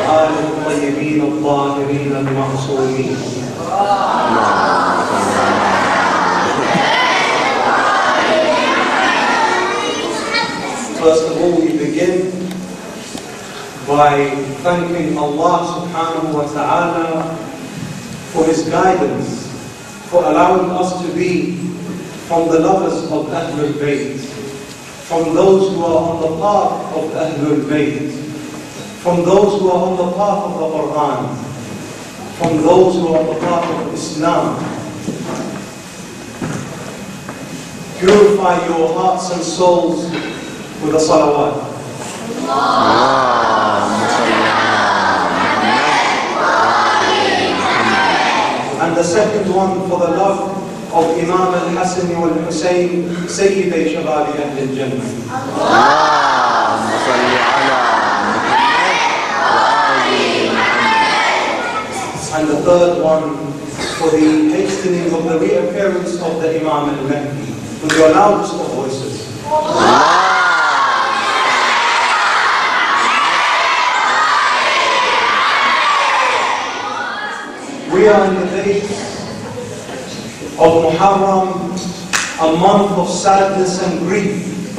آله الطيبين الطاهرين المعصومين. First of all, we begin by thanking Allah subhanahu wa ta'ala for His guidance, for allowing us to be from the lovers of Ahlul Bayt, from those who are on the path of Ahlul Bayt, from those who are on the path of the Quran, from those who are on the path of Islam. Purify your hearts and souls with a salawat. And the second one for the love of Imam al-Hassan wal-Hussein, Sayyidai Shababi Ahl al-Jannah. And the third one for the hastening of the reappearance of the Imam al-Mahdi, with your loudest of voices. We are in the days of Muharram, a month of sadness and grief,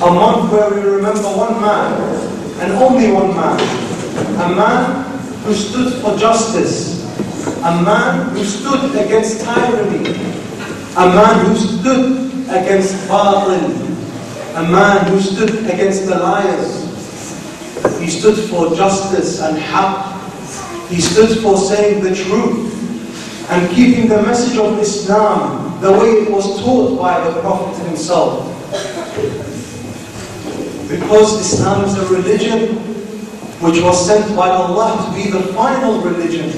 a month where we remember one man, and only one man, a man who stood for justice, a man who stood against tyranny, a man who stood against batil, a man who stood against the liars. He stood for justice and haqq. He stood for saying the truth and keeping the message of Islam the way it was taught by the Prophet himself. Because Islam is a religion which was sent by Allah to be the final religion.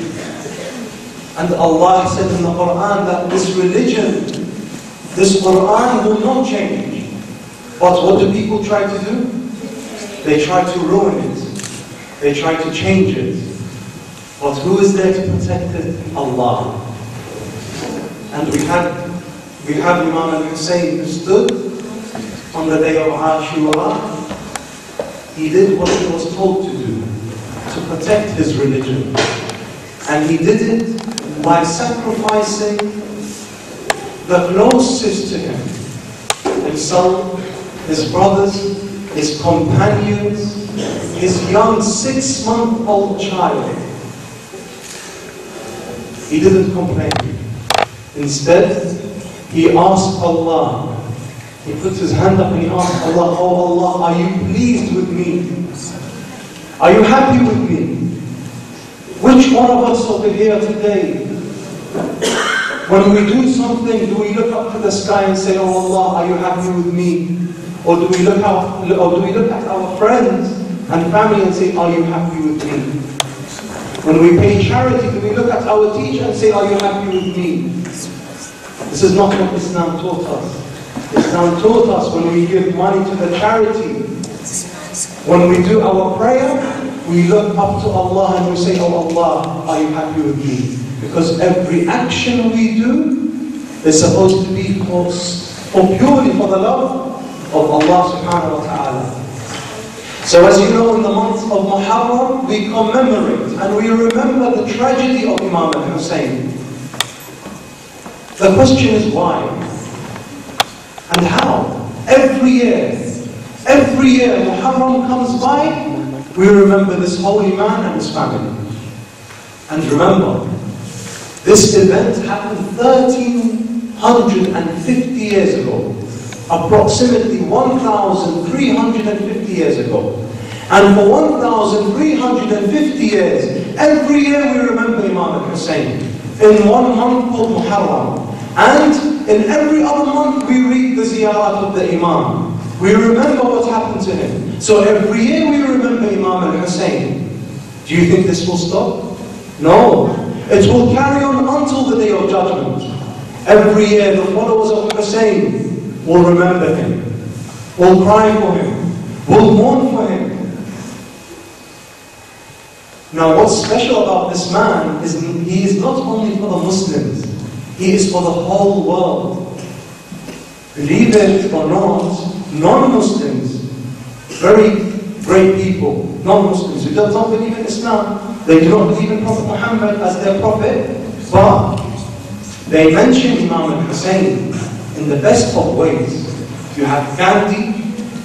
And Allah said in the Quran that this religion, this Quran will not change. But what do people try to do? They try to ruin it. They try to change it. But who is there to protect it? Allah. And we have Imam al-Hussein who stood on the day of Ashura. He did what he was told to do, to protect his religion. And he did it by sacrificing the closest to him. Himself, his brothers, his companions, his young 6-month-old child. He didn't complain. Instead, he asked Allah. He put his hand up and he asked Allah, "Oh Allah, are you pleased with me? Are you happy with me?" Which one of us over here today, when we do something, do we look up to the sky and say, "Oh Allah, are you happy with me?" Or do we look at our friends and family and say, "Are you happy with me?" When we pay charity, do we look at our teacher and say, "Are you happy with me?" This is not what Islam taught us. Islam taught us when we give money to the charity, when we do our prayer, we look up to Allah and we say, "Oh Allah, are you happy with me?" Because every action we do is supposed to be for purely for the love of Allah subhanahu wa ta'ala. So as you know, in the month of Muharram, we commemorate and we remember the tragedy of Imam al-Hussein. The question is why? And how? Every year Muharram comes by, we remember this holy man and his family. And remember, this event happened 1350 years ago. Approximately 1,350 years ago. And for 1,350 years, every year we remember Imam al-Hussein in one month called Muharram. And in every other month we read the ziyarat of the Imam. We remember what happened to him. So every year we remember Imam al-Hussein. Do you think this will stop? No. It will carry on until the Day of Judgment. Every year the followers of Hussein will remember him, will cry for him, will mourn for him. Now what's special about this man is he is not only for the Muslims, he is for the whole world. Believe it or not, non-Muslims very great people, non-Muslims who don't believe in Islam, they do not believe in Prophet Muhammad as their prophet, but they mention Imam al-Hussein in the best of ways. You have Gandhi,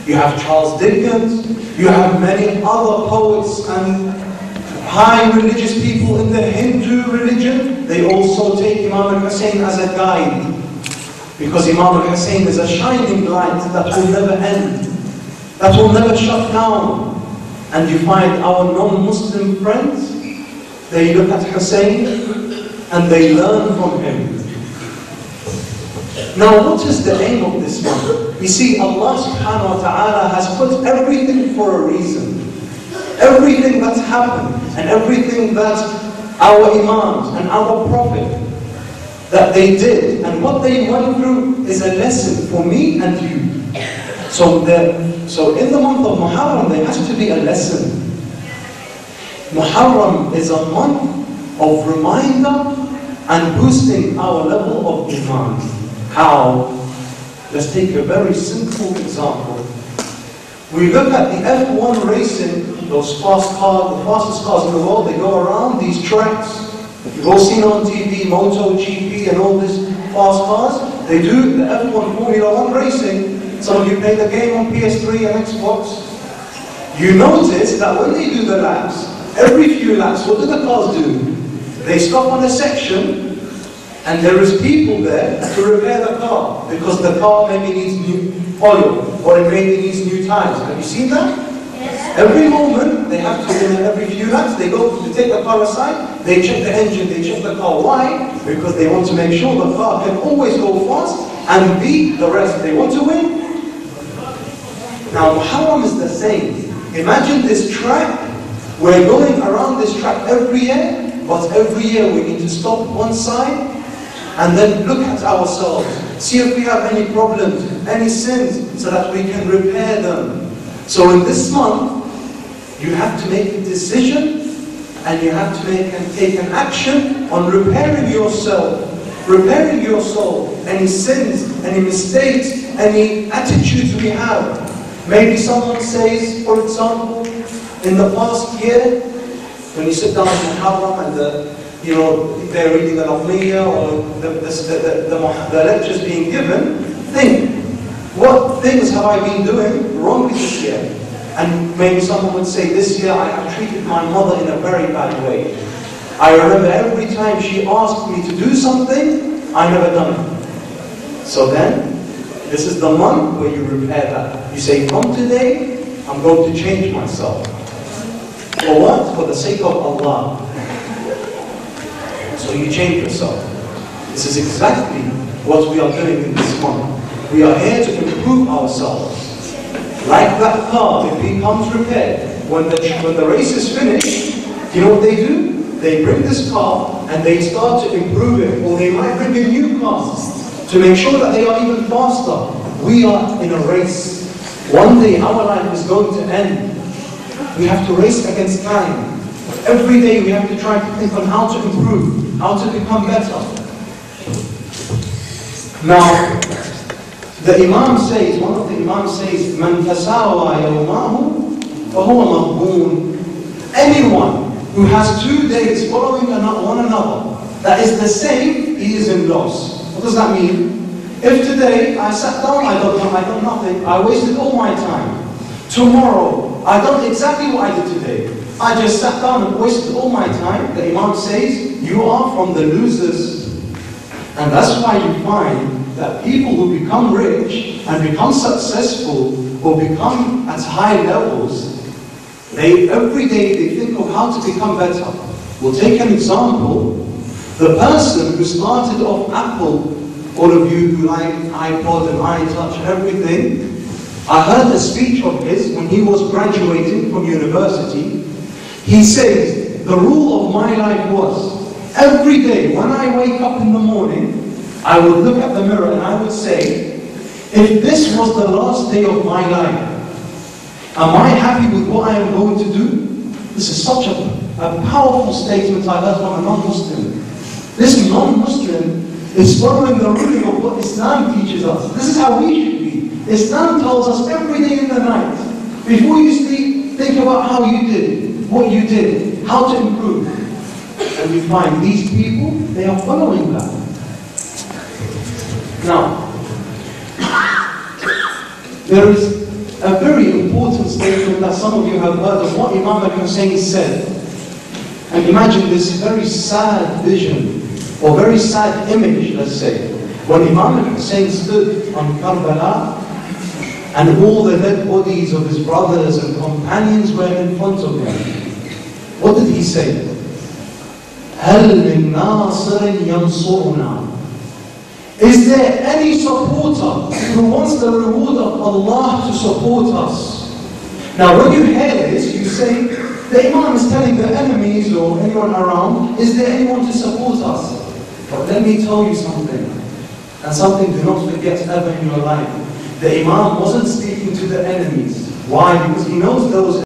you have Charles Dickens, you have many other poets and high religious people in the Hindu religion. They also take Imam al-Hussein as a guide, because Imam al-Hussein is a shining light that will never end, that will never shut down. And you find our non-Muslim friends, they look at Hussein and they learn from him. Now, what is the aim of this month? You see, Allah subhanahu wa ta'ala has put everything for a reason. Everything that's happened and everything that our Imams and our Prophet that they did and what they went through is a lesson for me and you. So in the month of Muharram there has to be a lesson. Muharram is a month of reminder and boosting our level of Iman. How? Let's take a very simple example. We look at the F1 racing, those fast cars, the fastest cars in the world, they go around these tracks. You've all seen on TV, MotoGP and all these fast cars. They do the F1 Formula 1 racing. Some of you play the game on PS3 and Xbox. You notice that when they do the laps, every few laps, what do the cars do? They stop on a section and there is people there to repair the car because the car maybe needs new oil or it maybe needs new tires. Have you seen that? Yes. Every moment they have to, every few laps, they go to take the car aside, they check the engine, they check the car. Why? Because they want to make sure the car can always go fast and beat the rest. They want to win. Now Muharram is the same. Imagine this track. We're going around this track every year, but every year we need to stop one side and then look at ourselves, see if we have any problems, any sins, so that we can repair them. So in this month, you have to make a decision and you have to take an action on repairing yourself, repairing your soul, any sins, any mistakes, any attitudes we have. Maybe someone says, for example, in the past year, when you sit down in Muharram and they're reading the Nafliya or the lectures being given, think, what things have I been doing wrong this year? And maybe someone would say, this year I have treated my mother in a very bad way. I remember every time she asked me to do something, I never done it. So then, this is the month where you repair that. You say, from today, I'm going to change myself. For what? For the sake of Allah. So you change yourself. This is exactly what we are doing in this month. We are here to improve ourselves. Like that car, it becomes repaired. When the race is finished, you know what they do? They bring this car and they start to improve it. Or they might bring a new car to make sure that they are even faster. We are in a race. One day our life is going to end. We have to race against time. Every day we have to try to think on how to improve, how to become better. Now, the Imam says, one of the Imams says, "Man tasawa yawmahu fahuwa maghbun." Anyone who has 2 days following one another that is the same, he is in loss. What does that mean? If today I sat down, I done nothing, I wasted all my time. Tomorrow, I done exactly what I did today. I just sat down and wasted all my time. The Imam says, you are from the losers. And that's why you find that people who become rich and become successful or become at high levels, every day they think of how to become better. We'll take an example. The person who started off Apple, all of you who like iPod and iTouch and everything, I heard a speech of his when he was graduating from university. He says, the rule of my life was, every day when I wake up in the morning, I would look at the mirror and I would say, if this was the last day of my life, am I happy with what I am going to do? This is such a powerful statement I heard from a non-Muslim. This non-Muslim is following the ruling of what Islam teaches us. This is how we should be. Islam tells us every day in the night, before you sleep, Think about how you did, what you did, how to improve. And we find these people, they are following that. Now, there is a very important statement that some of you have heard of what Imam al-Hussein said. And imagine this very sad vision, or very sad image, let's say, when Imam al-Hussein stood on Karbala, and all the dead bodies of his brothers and companions were in front of him. What did he say? هَلْ مِن نَاصِرٍ يَنْصُرُنَا? Is there any supporter who wants the reward of Allah to support us? Now when you hear this, you say, the Imam is telling the enemies or anyone around, is there anyone to support us? But let me tell you something, and something do not forget ever in your life. The Imam wasn't speaking to the enemies. Why? Because he knows those